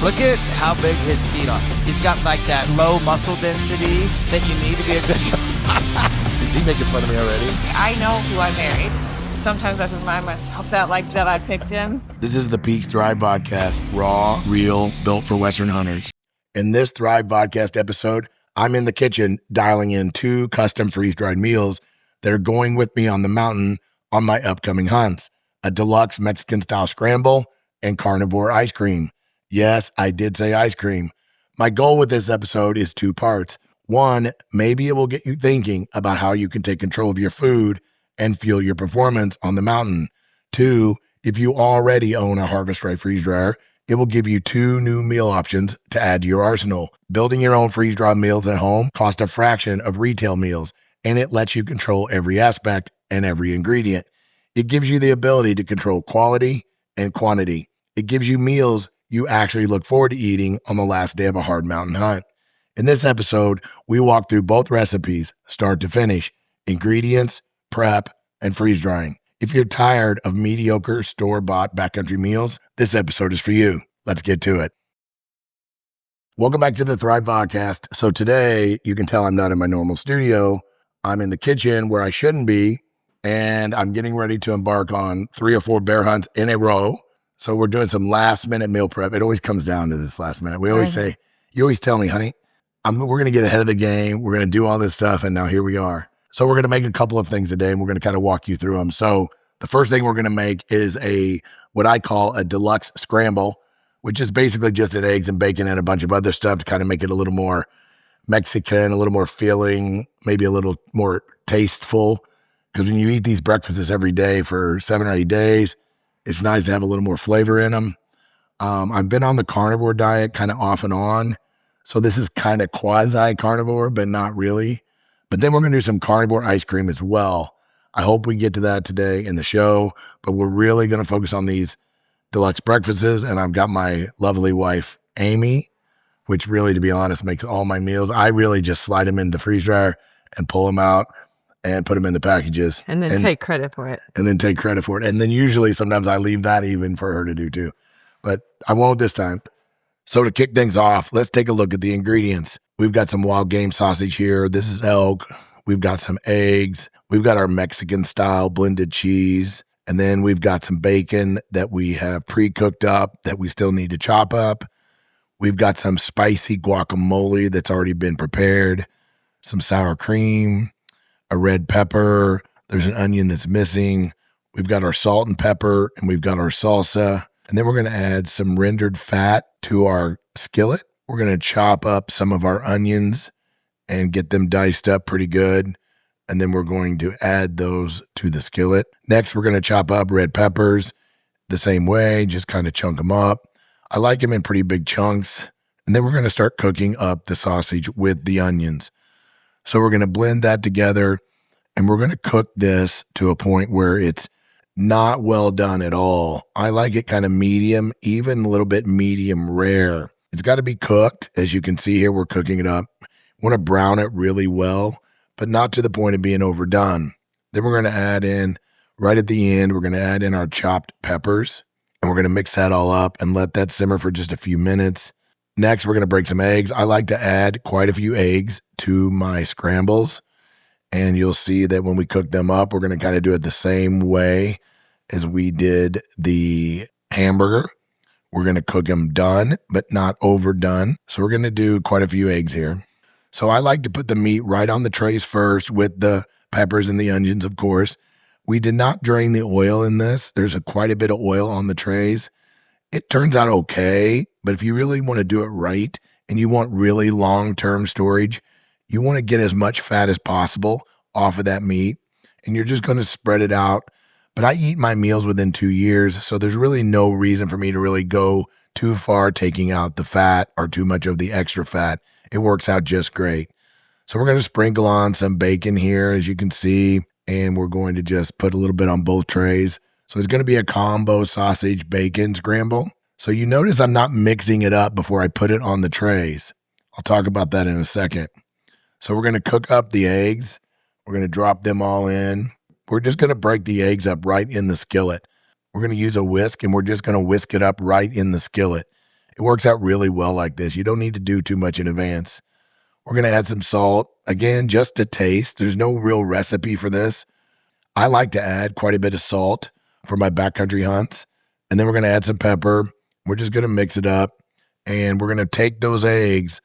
Look at how big his feet are. He's got like that low muscle density that you need to be a good Is he making fun of me already? I know who I married. Sometimes I have to remind myself that I picked him. This is the PEAX Thrive Vodcast, raw, real, built for Western hunters. In this Thrive Vodcast episode, I'm in the kitchen dialing in 2 custom freeze-dried meals that are going with me on the mountain on my upcoming hunts. A Deluxe Mexican-style Scramble and Carnivore ice cream. Yes, I did say ice cream. My goal with this episode is 2 parts. 1, maybe it will get you thinking about how you can take control of your food and fuel your performance on the mountain. 2, if you already own a Harvest Right freeze dryer, it will give you 2 new meal options to add to your arsenal. Building your own freeze-dried meals at home costs a fraction of retail meals, and it lets you control every aspect and every ingredient. It gives you the ability to control quality and quantity. It gives you meals you actually look forward to eating on the last day of a hard mountain hunt. In this episode, we walk through both recipes, start to finish, ingredients, prep, and freeze drying. If you're tired of mediocre store-bought backcountry meals, this episode is for you. Let's get to it. Welcome back to the Thrive Vodcast. So today, you can tell I'm not in my normal studio. I'm in the kitchen where I shouldn't be, and I'm getting ready to embark on 3 or 4 bear hunts in a row. So we're doing some last-minute meal prep. It always comes down to this last minute. We always say, you always tell me, honey, we're going to get ahead of the game. We're going to do all this stuff, and now here we are. So we're going to make a couple of things today, and we're going to kind of walk you through them. So the first thing we're going to make is what I call a Deluxe Scramble, which is basically just an eggs and bacon and a bunch of other stuff to kind of make it a little more Mexican, a little more filling, maybe a little more tasteful. Because when you eat these breakfasts every day for 7 or 8 days, it's nice to have a little more flavor in them. I've been on the carnivore diet kind of off and on. So this is kind of quasi-carnivore, but not really. But then we're going to do some carnivore ice cream as well. I hope we get to that today in the show, but we're really going to focus on these deluxe breakfasts. And I've got my lovely wife, Amy, which really, to be honest, makes all my meals. I really just slide them in the freeze dryer and pull them out and put them in the packages. And then take credit for it. And then usually sometimes I leave that even for her to do too. But I won't this time. So to kick things off, let's take a look at the ingredients. We've got some wild game sausage here. This is elk. We've got some eggs. We've got our Mexican style blended cheese. And then we've got some bacon that we have pre-cooked up that we still need to chop up. We've got some spicy guacamole that's already been prepared. Some sour cream, a red pepper. There's an onion that's missing. We've got our salt and pepper, and we've got our salsa. And then we're going to add some rendered fat to our skillet. We're going to chop up some of our onions and get them diced up pretty good. And then we're going to add those to the skillet. Next, we're going to chop up red peppers the same way, just kind of chunk them up. I like them in pretty big chunks. And then we're going to start cooking up the sausage with the onions. So we're going to blend that together, and we're going to cook this to a point where it's not well done at all. I like it kind of medium, even a little bit medium rare. It's got to be cooked. As you can see here, we're cooking it up. Want to brown it really well, but not to the point of being overdone. Then we're going to add in, right at the end, we're going to add in our chopped peppers, and we're going to mix that all up and let that simmer for just a few minutes. Next, we're going to break some eggs. I like to add quite a few eggs to my scrambles, and you'll see that when we cook them up, we're going to kind of do it the same way as we did the hamburger. We're going to cook them done, but not overdone. So we're going to do quite a few eggs here. So I like to put the meat right on the trays first with the peppers and the onions, of course. We did not drain the oil in this. There's quite a bit of oil on the trays. It turns out okay, but if you really want to do it right and you want really long-term storage, you want to get as much fat as possible off of that meat, and you're just going to spread it out. But I eat my meals within 2 years, so there's really no reason for me to really go too far taking out the fat or too much of the extra fat. It works out just great. So we're going to sprinkle on some bacon here, as you can see, and we're going to just put a little bit on both trays. So it's going to be a combo sausage bacon scramble. So you notice I'm not mixing it up before I put it on the trays. I'll talk about that in a second. So we're going to cook up the eggs. We're going to drop them all in. We're just going to break the eggs up right in the skillet. We're going to use a whisk, and we're just going to whisk it up right in the skillet. It works out really well like this. You don't need to do too much in advance. We're going to add some salt. Again, just to taste. There's no real recipe for this. I like to add quite a bit of salt for my backcountry hunts. And then we're going to add some pepper. We're just going to mix it up. And we're going to take those eggs,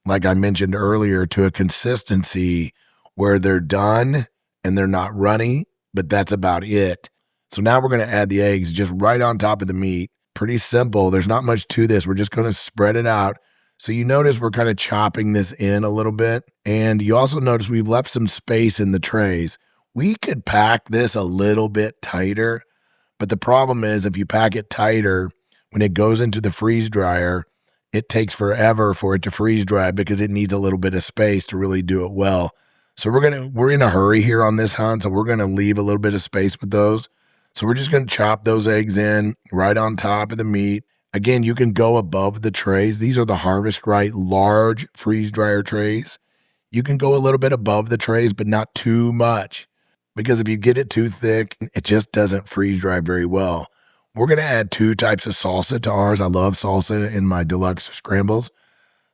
like I mentioned earlier, to a consistency where they're done and they're not runny, but that's about it. So now we're going to add the eggs just right on top of the meat. Pretty simple. There's not much to this. We're just going to spread it out. So you notice we're kind of chopping this in a little bit. And you also notice we've left some space in the trays. We could pack this a little bit tighter, but the problem is if you pack it tighter, when it goes into the freeze dryer, it takes forever for it to freeze dry because it needs a little bit of space to really do it well. So we're in a hurry here on this hunt, so we're going to leave a little bit of space with those. So we're just going to chop those eggs in right on top of the meat. Again, you can go above the trays. These are the Harvest Right large freeze dryer trays. You can go a little bit above the trays, but not too much, because if you get it too thick, it just doesn't freeze dry very well. We're going to add 2 types of salsa to ours. I love salsa in my Deluxe Scrambles.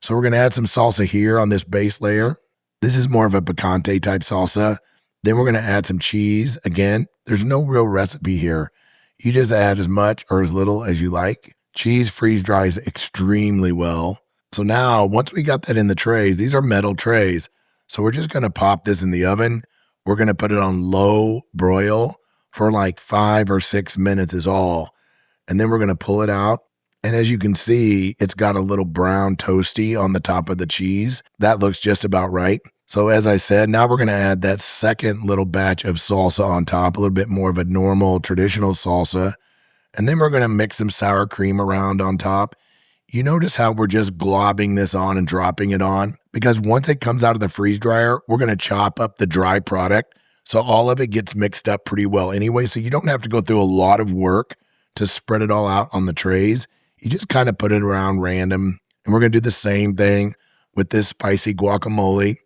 So we're going to add some salsa here on this base layer. This is more of a picante type salsa. Then we're going to add some cheese. Again, there's no real recipe here. You just add as much or as little as you like. Cheese freeze dries extremely well. So now, once we got that in the trays, these are metal trays. So we're just going to pop this in the oven. We're going to put it on low broil for like 5 or 6 minutes is all. And then we're going to pull it out. And as you can see, it's got a little brown toasty on the top of the cheese. That looks just about right. So as I said, now we're going to add that second little batch of salsa on top, a little bit more of a normal traditional salsa. And then we're going to mix some sour cream around on top. You notice how we're just globbing this on and dropping it on? Because once it comes out of the freeze dryer, we're going to chop up the dry product. So all of it gets mixed up pretty well anyway. So you don't have to go through a lot of work to spread it all out on the trays. You just kind of put it around random. And we're going to do the same thing with this spicy guacamole.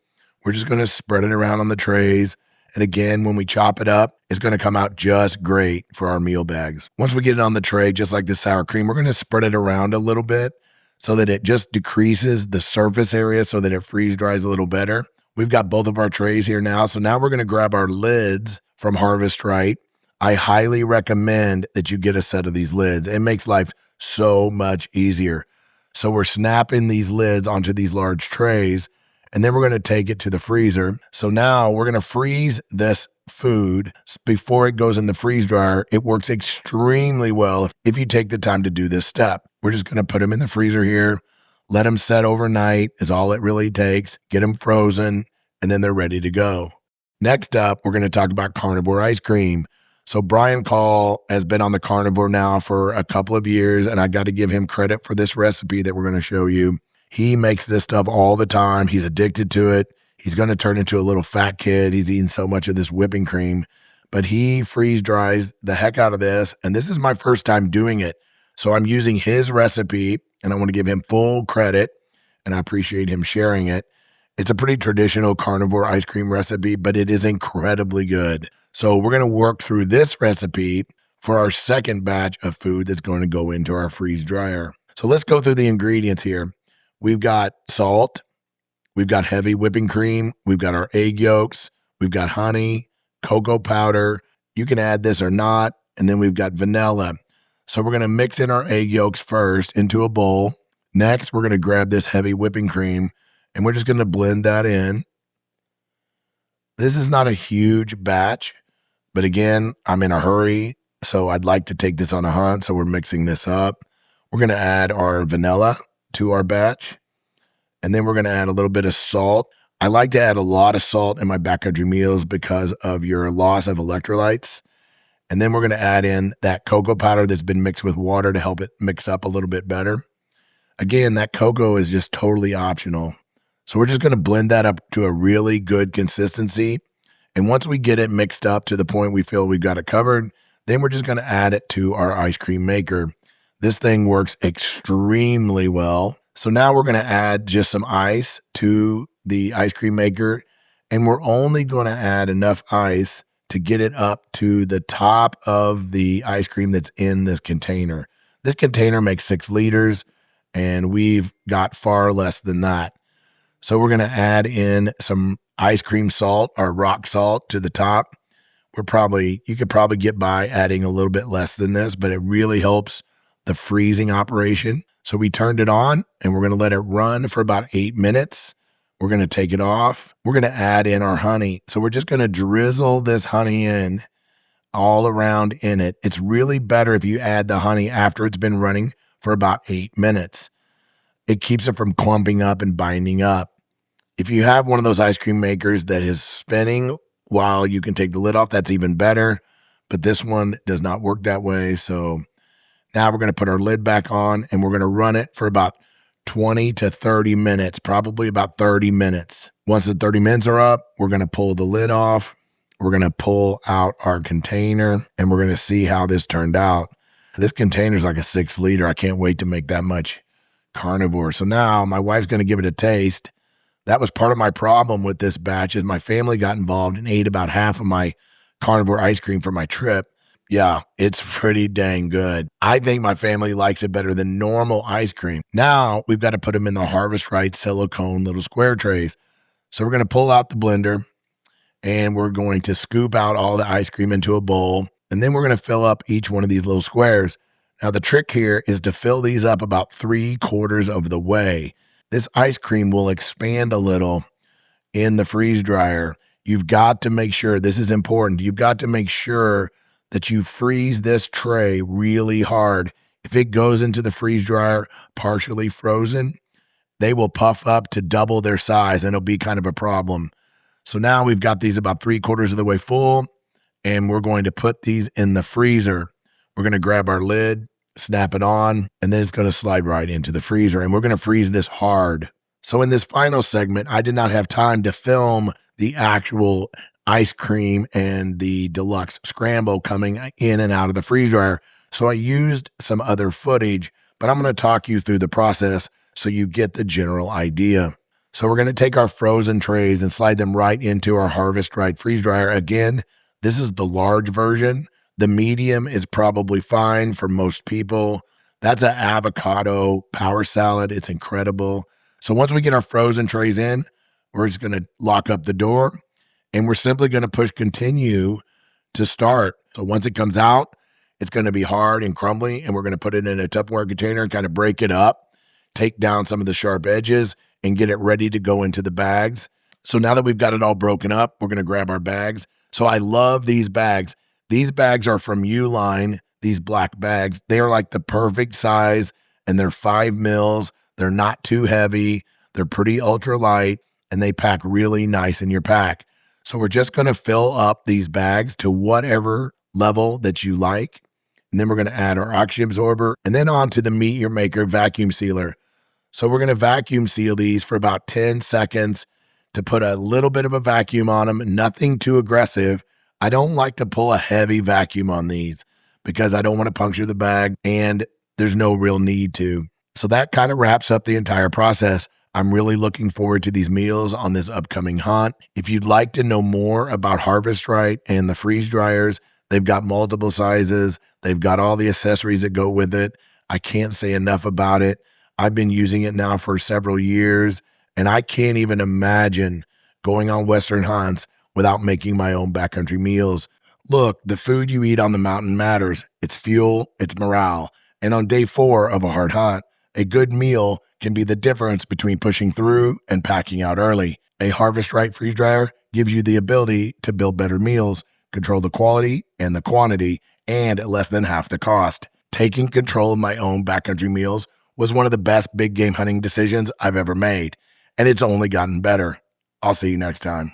We're just going to spread it around on the trays. And again, when we chop it up, it's going to come out just great for our meal bags. Once we get it on the tray, just like the sour cream, we're going to spread it around a little bit so that it just decreases the surface area so that it freeze dries a little better. We've got both of our trays here now. So now we're going to grab our lids from Harvest Right. I highly recommend that you get a set of these lids. It makes life so much easier. So we're snapping these lids onto these large trays, and then we're going to take it to the freezer. So now we're going to freeze this food before it goes in the freeze dryer. It works extremely well if you take the time to do this step. We're just going to put them in the freezer here, let them set overnight is all it really takes, get them frozen, and then they're ready to go. Next up, we're going to talk about Carnivore ice cream. So Brian Call has been on the Carnivore now for a couple of years, and I got to give him credit for this recipe that we're going to show you. He makes this stuff all the time. He's addicted to it. He's going to turn into a little fat kid. He's eating so much of this whipping cream, but he freeze dries the heck out of this. And this is my first time doing it. So I'm using his recipe, and I want to give him full credit, and I appreciate him sharing it. It's a pretty traditional Carnivore ice cream recipe, but it is incredibly good. So we're going to work through this recipe for our second batch of food that's going to go into our freeze dryer. So let's go through the ingredients here. We've got salt, we've got heavy whipping cream, we've got our egg yolks, we've got honey, cocoa powder. You can add this or not, and then we've got vanilla. So we're going to mix in our egg yolks first into a bowl. Next, we're going to grab this heavy whipping cream, and we're just going to blend that in. This is not a huge batch, but again, I'm in a hurry, so I'd like to take this on a hunt, so we're mixing this up. We're going to add our vanilla to our batch, and then we're going to add a little bit of salt. I like to add a lot of salt in my backcountry meals because of your loss of electrolytes. And then we're going to add in that cocoa powder that's been mixed with water to help it mix up a little bit better. Again, that cocoa is just totally optional. So we're just going to blend that up to a really good consistency. And once we get it mixed up to the point we feel we've got it covered, then we're just going to add it to our ice cream maker. This thing works extremely well. So now we're going to add just some ice to the ice cream maker, and we're only going to add enough ice to get it up to the top of the ice cream that's in this container. This container makes 6 liters, and we've got far less than that. So we're going to add in some ice cream salt or rock salt to the top. You could probably get by adding a little bit less than this, but it really helps the freezing operation. So we turned it on and we're going to let it run for about 8 minutes. We're going to take it off. We're going to add in our honey. So we're just going to drizzle this honey in all around in it. It's really better if you add the honey after it's been running for about 8 minutes. It keeps it from clumping up and binding up. If you have one of those ice cream makers that is spinning while you can take the lid off, that's even better. But this one does not work that way. So now we're going to put our lid back on and we're going to run it for about 20 to 30 minutes, probably about 30 minutes. Once the 30 minutes are up, we're going to pull the lid off. We're going to pull out our container and we're going to see how this turned out. This container is like a 6 liter. I can't wait to make that much Carnivore. So now my wife's going to give it a taste. That was part of my problem with this batch is my family got involved and ate about half of my Carnivore ice cream for my trip. Yeah, it's pretty dang good. I think my family likes it better than normal ice cream. Now we've got to put them in the Harvest Right silicone little square trays. So we're going to pull out the blender and we're going to scoop out all the ice cream into a bowl. And then we're going to fill up each one of these little squares. Now the trick here is to fill these up about 3/4 of the way. This ice cream will expand a little in the freeze dryer. You've got to make sure, this is important, you've got to make sure that you freeze this tray really hard. If it goes into the freeze dryer partially frozen, they will puff up to double their size and it'll be kind of a problem. So now we've got these about 3/4 of the way full and we're going to put these in the freezer. We're going to grab our lid, snap it on, and then it's going to slide right into the freezer. And we're going to freeze this hard. So in this final segment, I did not have time to film the actual ice cream and the Deluxe Scramble coming in and out of the freeze dryer. So I used some other footage, but I'm going to talk you through the process so you get the general idea. So we're going to take our frozen trays and slide them right into our Harvest Right freeze dryer. Again, this is the large version. The medium is probably fine for most people. That's an avocado power salad. It's incredible. So once we get our frozen trays in, we're just going to lock up the door and we're simply going to push continue to start. So once it comes out, it's going to be hard and crumbly and we're going to put it in a Tupperware container and kind of break it up, take down some of the sharp edges and get it ready to go into the bags. So now that we've got it all broken up, we're going to grab our bags. So I love these bags. These bags are from Uline, these black bags. They are like the perfect size and they're 5 mils. They're not too heavy. They're pretty ultra light and they pack really nice in your pack. So we're just going to fill up these bags to whatever level that you like. And then we're going to add our oxygen absorber and then on to the Meet Your Maker vacuum sealer. So we're going to vacuum seal these for about 10 seconds to put a little bit of a vacuum on them, nothing too aggressive. I don't like to pull a heavy vacuum on these because I don't want to puncture the bag and there's no real need to. So that kind of wraps up the entire process. I'm really looking forward to these meals on this upcoming hunt. If you'd like to know more about Harvest Right and the freeze dryers, they've got multiple sizes. They've got all the accessories that go with it. I can't say enough about it. I've been using it now for several years and I can't even imagine going on Western hunts without making my own backcountry meals. Look, the food you eat on the mountain matters. It's fuel, it's morale. And on day 4 of a hard hunt, a good meal can be the difference between pushing through and packing out early. A Harvest Right freeze dryer gives you the ability to build better meals, control the quality and the quantity, and at less than half the cost. Taking control of my own backcountry meals was one of the best big game hunting decisions I've ever made, and it's only gotten better. I'll see you next time.